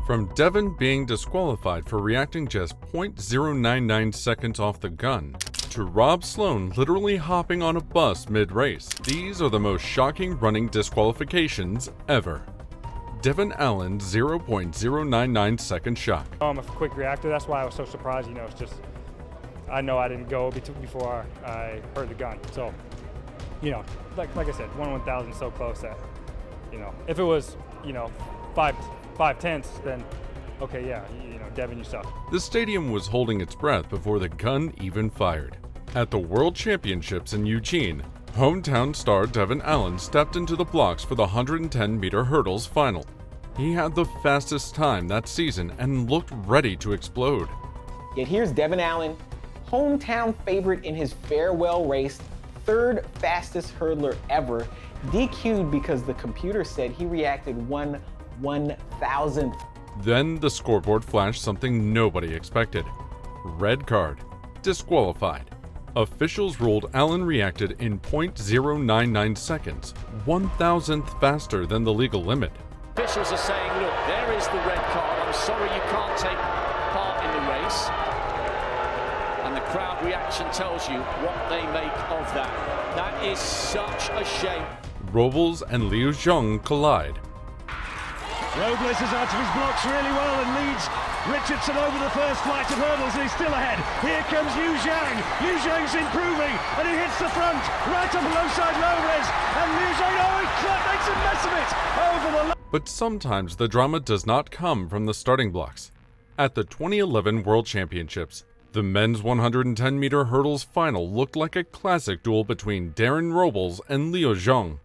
From Devon being disqualified for reacting just 0.099 seconds off the gun, to Rob Sloan literally hopping on a bus mid-race, these are the most shocking running disqualifications ever. Devon Allen's 0.099 second shock. I'm a quick reactor, that's why I was so surprised, it's just, I know I didn't go before I heard the gun. So, like I said, 1 in 1,000 so close that, if it was, 5/10, then okay, yeah, Devon, you suck. The stadium was holding its breath before the gun even fired. At the World Championships in Eugene, hometown star Devon Allen stepped into the blocks for the 110-meter hurdles final. He had the fastest time that season and looked ready to explode. Yet here's Devon Allen, hometown favorite in his farewell race, third fastest hurdler ever, DQ'd because the computer said he reacted 1/1000th. Then the scoreboard flashed something nobody expected. Red card. Disqualified. Officials ruled Allen reacted in 0.099 seconds, 1,000th faster than the legal limit. Officials are saying, look, there is the red card. I'm sorry you can't take part in the race. And the crowd reaction tells you what they make of that. That is such a shame. Robles and Liu Zhong collide. Robles is out of his blocks really well and leads Richardson over the first flight of hurdles, and he's still ahead. Here comes Liu Zhang. Liu Zhang's improving, and he hits the front, right up alongside Robles. And Liu Zhang, he makes a mess of it over the... But sometimes the drama does not come from the starting blocks. At the 2011 World Championships, the men's 110-meter hurdles final looked like a classic duel between Darren Robles and Liu Zhang.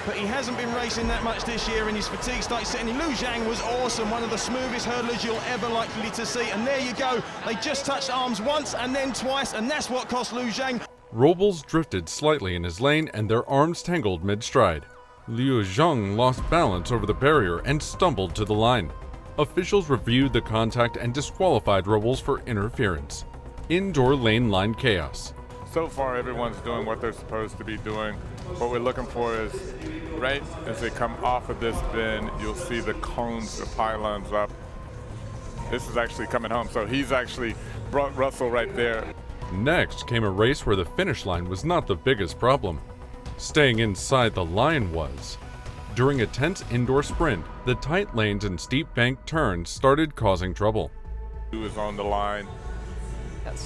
But he hasn't been racing that much this year, and his fatigue started setting in. Liu Zhang was awesome, one of the smoothest hurdlers you'll ever likely to see. And there you go, they just touched arms once and then twice, and that's what cost Liu Zhang. Robles drifted slightly in his lane and their arms tangled mid-stride. Liu Zhang lost balance over the barrier and stumbled to the line. Officials reviewed the contact and disqualified Robles for interference. Indoor lane line chaos. So far, everyone's doing what they're supposed to be doing. What we're looking for is, right as they come off of this bend, you'll see the cones, the pylons up. This is actually coming home, so he's actually brought Russell right there. Next came a race where the finish line was not the biggest problem. Staying inside the line was. During a tense indoor sprint, the tight lanes and steep bank turns started causing trouble. He was on the line.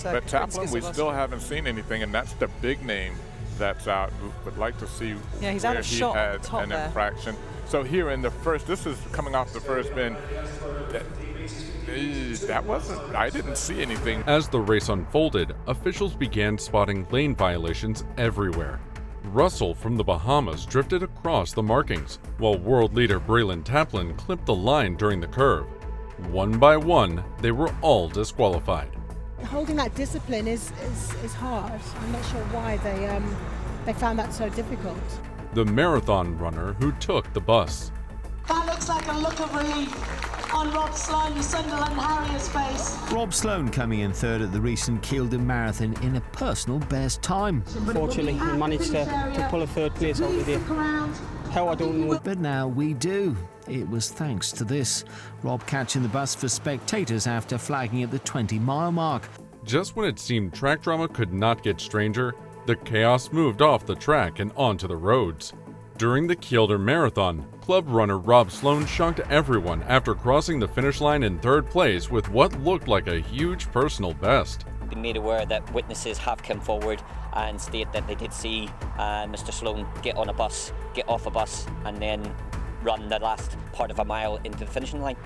But Taplin, we still haven't seen anything, and that's the big name that's out. We would like to see he's where out of he shot had top an there. infraction. So here in the first, this is coming off the first bend. That wasn't, I didn't see anything. As the race unfolded, officials began spotting lane violations everywhere. Russell from the Bahamas drifted across the markings, while world leader Braylon Taplin clipped the line during the curve. One by one, they were all disqualified. Holding that discipline is hard. I'm not sure why they found that so difficult. The marathon runner who took the bus. That looks like a look of relief on Rob Sloan, the Sunderland Harriers face. Rob Sloan coming in third at the recent Kielder Marathon in a personal best time. Fortunately, we managed to pull a third place out with you. How I don't know. But now we do. It was thanks to this. Rob catching the bus for spectators after flagging at the 20-mile mark. Just when it seemed track drama could not get stranger, the chaos moved off the track and onto the roads. During the Kielder Marathon, club runner Rob Sloan shocked everyone after crossing the finish line in third place with what looked like a huge personal best. Been made aware that witnesses have come forward and state that they did see Mr. Sloan get on a bus, get off a bus, and then run the last part of a mile into the finishing line.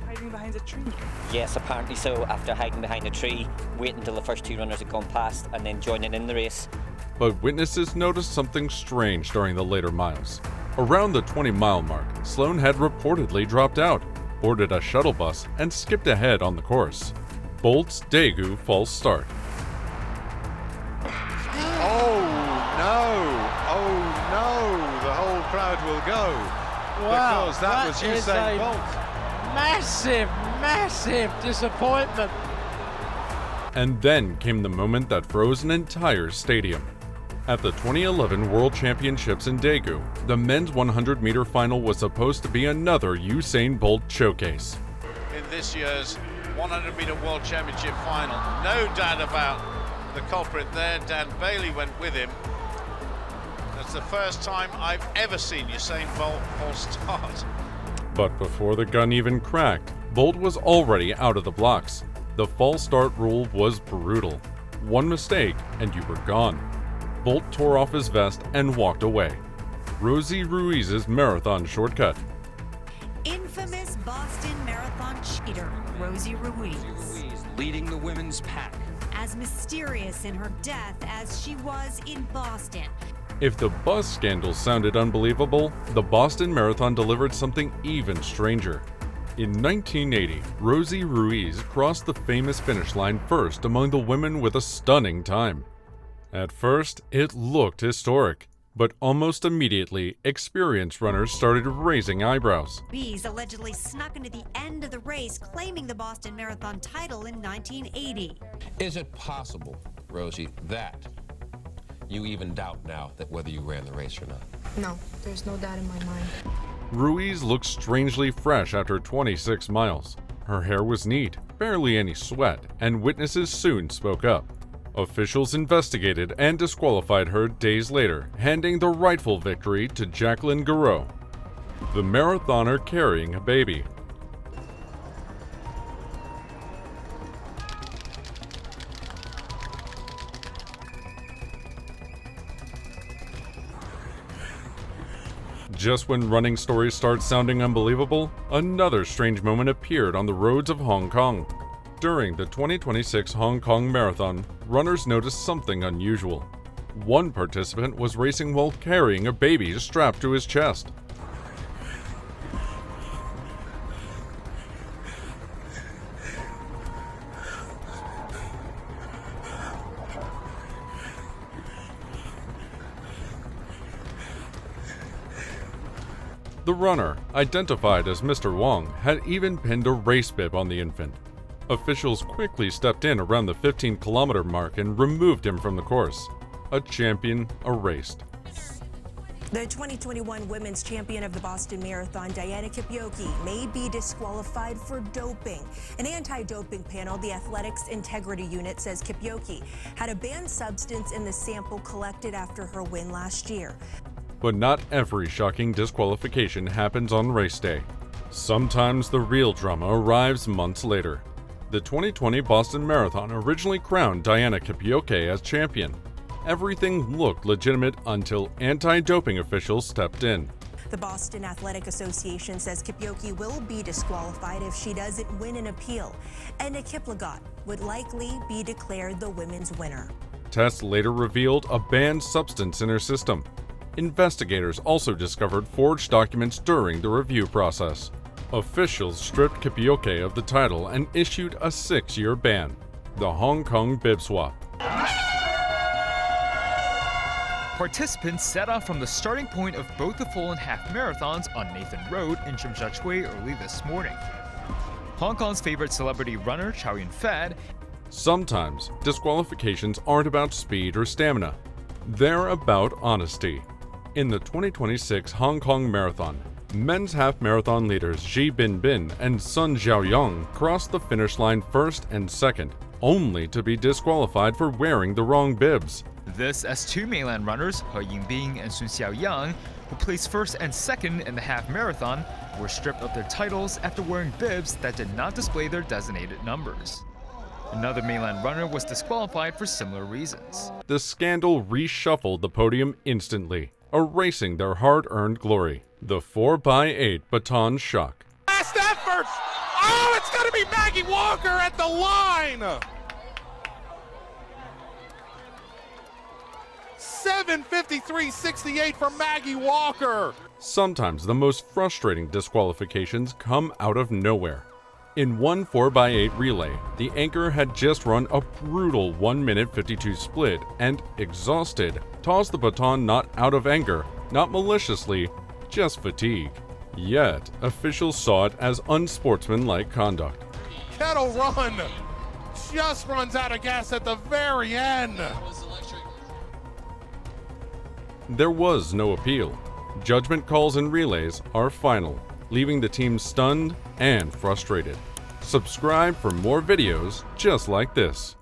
Hiding behind a tree? Yes, apparently so, after hiding behind a tree, waiting until the first two runners had gone past, and then joining in the race. But witnesses noticed something strange during the later miles. Around the 20-mile mark, Sloan had reportedly dropped out, boarded a shuttle bus, and skipped ahead on the course. Bolt's Daegu false start. Oh no, the whole crowd will go. Wow, because that was Usain Bolt. Massive disappointment. And then came the moment that froze an entire stadium. At the 2011 World Championships in Daegu, the men's 100-meter final was supposed to be another Usain Bolt showcase. in this year's 100-meter World Championship final. No doubt about the culprit there. Dan Bailey went with him. That's the first time I've ever seen Usain Bolt false start. But before the gun even cracked, Bolt was already out of the blocks. The false start rule was brutal. One mistake and you were gone. Bolt tore off his vest and walked away. Rosie Ruiz's marathon shortcut. Infamous Boston Marathon cheater, Rosie Ruiz. Leading the women's pack. As mysterious in her death as she was in Boston. If the bus scandal sounded unbelievable, the Boston Marathon delivered something even stranger. In 1980, Rosie Ruiz crossed the famous finish line first among the women with a stunning time. At first, it looked historic, but almost immediately, experienced runners started raising eyebrows. Ruiz allegedly snuck into the end of the race, claiming the Boston Marathon title in 1980. Is it possible, Rosie, that you even doubt now that whether you ran the race or not? No, there's no doubt in my mind. Ruiz looked strangely fresh after 26 miles. Her hair was neat, barely any sweat, and witnesses soon spoke up. Officials investigated and disqualified her days later, handing the rightful victory to Jacqueline Garreau, the marathoner carrying a baby. Just when running stories start sounding unbelievable, another strange moment appeared on the roads of Hong Kong. During the 2026 Hong Kong Marathon, runners noticed something unusual. One participant was racing while carrying a baby strapped to his chest. The runner, identified as Mr. Wong, had even pinned a race bib on the infant. Officials quickly stepped in around the 15-kilometer mark and removed him from the course. A champion erased. The 2021 women's champion of the Boston Marathon, Diana Kipioki, may be disqualified for doping. An anti-doping panel, the Athletics Integrity Unit, says Kipioki had a banned substance in the sample collected after her win last year. But not every shocking disqualification happens on race day. Sometimes the real drama arrives months later. The 2020 Boston Marathon originally crowned Diana Kipioki as champion. Everything looked legitimate until anti-doping officials stepped in. The Boston Athletic Association says Kipioki will be disqualified if she doesn't win an appeal, and Kiplagat would likely be declared the women's winner. Tests later revealed a banned substance in her system. Investigators also discovered forged documents during the review process. Officials stripped Kipioki of the title and issued a 6-year ban, the Hong Kong bib swap. Participants set off from the starting point of both the full and half marathons on Nathan Road in Shimsha early this morning. Hong Kong's favorite celebrity runner, Chow Yun-fat. Sometimes disqualifications aren't about speed or stamina. They're about honesty. In the 2026 Hong Kong Marathon, men's half marathon leaders Xi Binbin and Sun Xiaoyang crossed the finish line first and second, only to be disqualified for wearing the wrong bibs. This as two mainland runners, He Yingbing and Sun Xiaoyang, who placed first and second in the half marathon, were stripped of their titles after wearing bibs that did not display their designated numbers. Another mainland runner was disqualified for similar reasons. The scandal reshuffled the podium instantly, erasing their hard-earned glory. The 4x8 baton shock. Last effort! Oh, it's going to be Maggie Walker at the line! 7:53.68 for Maggie Walker. Sometimes the most frustrating disqualifications come out of nowhere. In one 4x8 relay, the anchor had just run a brutal 1-minute 52 split and, exhausted, tossed the baton not out of anger, not maliciously, just fatigue. Yet, officials saw it as unsportsmanlike conduct. Kettle Run just runs out of gas at the very end. There was no appeal. Judgment calls in relays are final, leaving the team stunned and frustrated. Subscribe for more videos just like this.